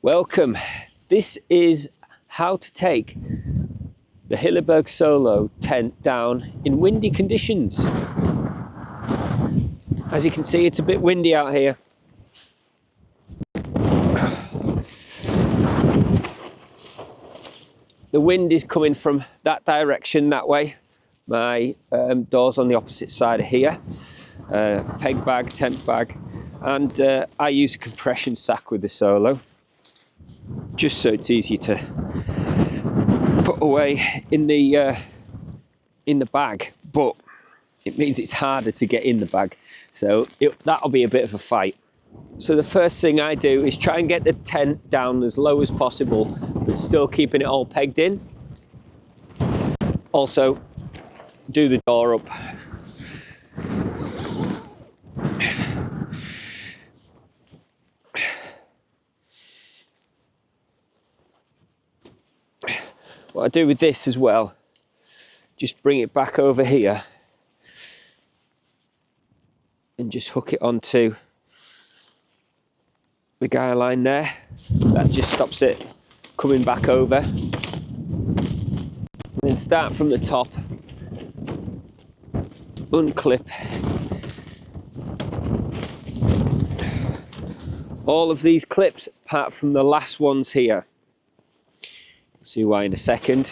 Welcome. This is how to take the Hilleberg Soulo tent down in windy conditions. As you can see, it's a bit windy out here. The wind is coming from that direction, that way. My door's on the opposite side of here. Peg bag, tent bag, and I use a compression sack with the Soulo, just so it's easier to put away in the bag, but it means it's harder to get in the bag, so that'll be a bit of a fight. So the first thing I do is try and get the tent down as low as possible, but still keeping it all pegged in. Also, do the door up. What I do with this as well, just bring it back over here and just hook it onto the guy line there. That just stops it coming back over. And then start from the top, unclip all of these clips apart from the last ones here. See why in a second.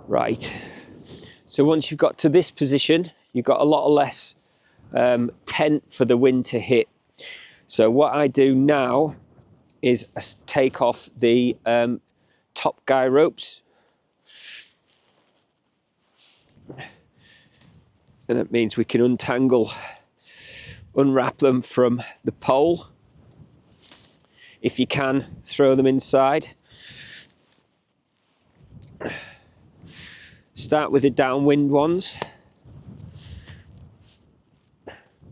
Right, so once you've got to this position, you've got a lot less tent for the wind to hit. So what I do now is I take off the top guy ropes, and that means we can unwrap them from the pole. If you can, throw them inside. Start with the downwind ones,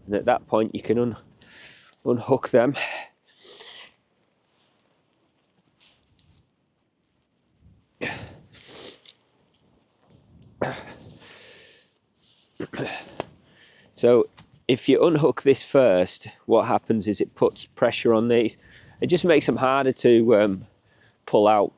and at that point you can unhook them. So if you unhook this first, what happens is it puts pressure on these. It just makes them harder to pull out.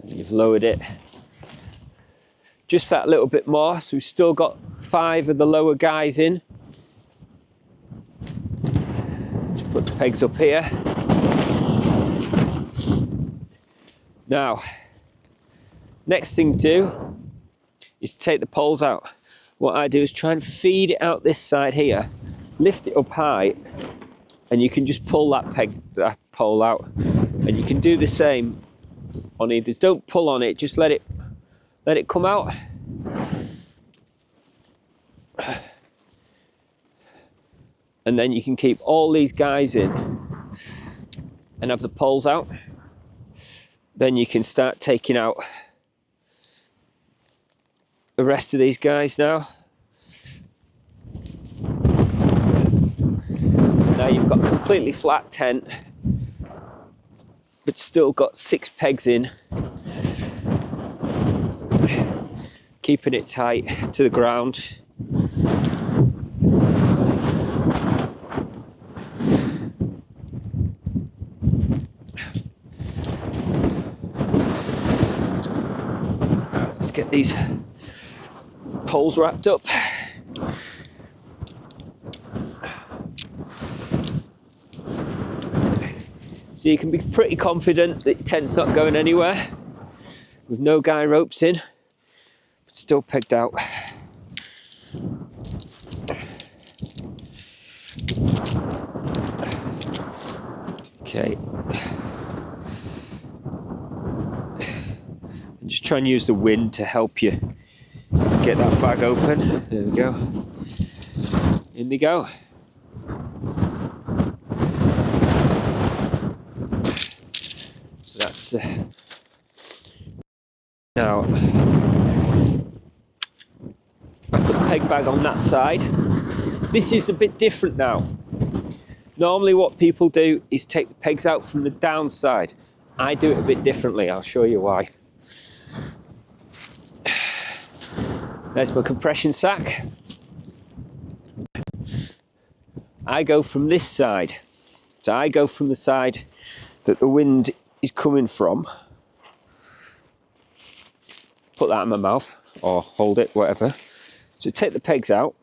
You've lowered it just that little bit more, so we've still got 5 of the lower guys in. Just put the pegs up here. Now, next thing to do is to take the poles out. What I do is try and feed it out this side here, lift it up high, and you can just pull that pole out, and you can do the same on either. Don't pull on it, just let it come out. And then you can keep all these guys in and have the poles out. Then you can start taking out the rest of these guys now. Now you've got a completely flat tent, but still got 6 pegs in, keeping it tight to the ground. Let's get these poles wrapped up. So you can be pretty confident that your tent's not going anywhere with no guy ropes in. still pegged out. Okay. And just try and use the wind to help you get that bag open. There we go. In they go. So that's now I put the peg bag on that side. This is a bit different now. Normally what people do is take the pegs out from the downside. I do it a bit differently. I'll show you why. There's my compression sack. I go from this side. So I go from the side that the wind is coming from. Put that in my mouth or hold it, whatever. So take the pegs out.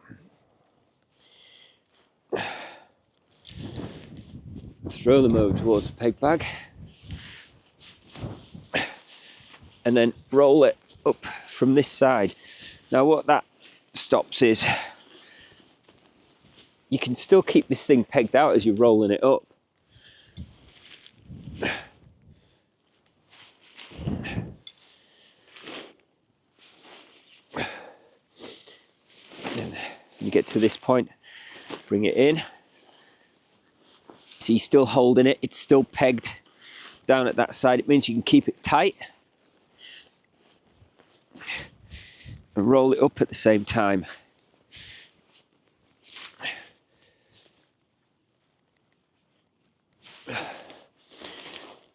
Throw them over towards the peg bag. And then roll it up from this side. Now what that stops is you can still keep this thing pegged out as you're rolling it up. And you get to this point, bring it in. So you're still holding it, it's still pegged down at that side. It means you can keep it tight and roll it up at the same time.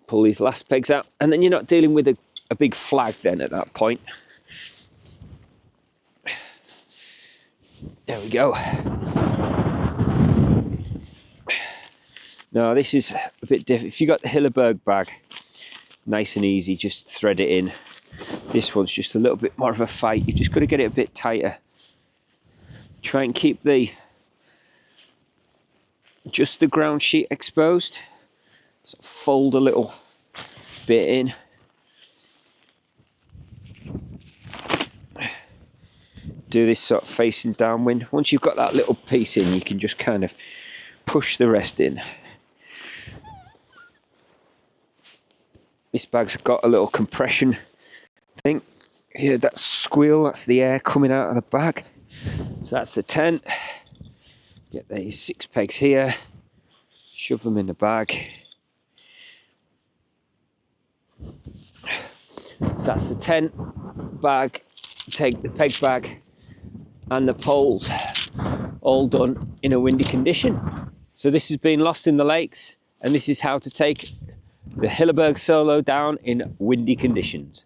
Pull these last pegs out, and then you're not dealing with a big flag then at that point. There we go. Now this is a bit different. If you got the Hilleberg bag, nice and easy, just thread it in. This one's just a little bit more of a fight. You've just got to get it a bit tighter. Try and keep just the ground sheet exposed. So fold a little bit in. Do this sort of facing downwind. Once you've got that little piece in, you can just kind of push the rest in. This bag's got a little compression thing. Here, that squeal, that's the air coming out of the bag. So that's the tent. Get these 6 pegs here. Shove them in the bag. So that's the tent bag. Take the peg bag and the poles, all done in a windy condition. So this has been Lost in the Lakes, and this is how to take the Hilleberg Soulo down in windy conditions.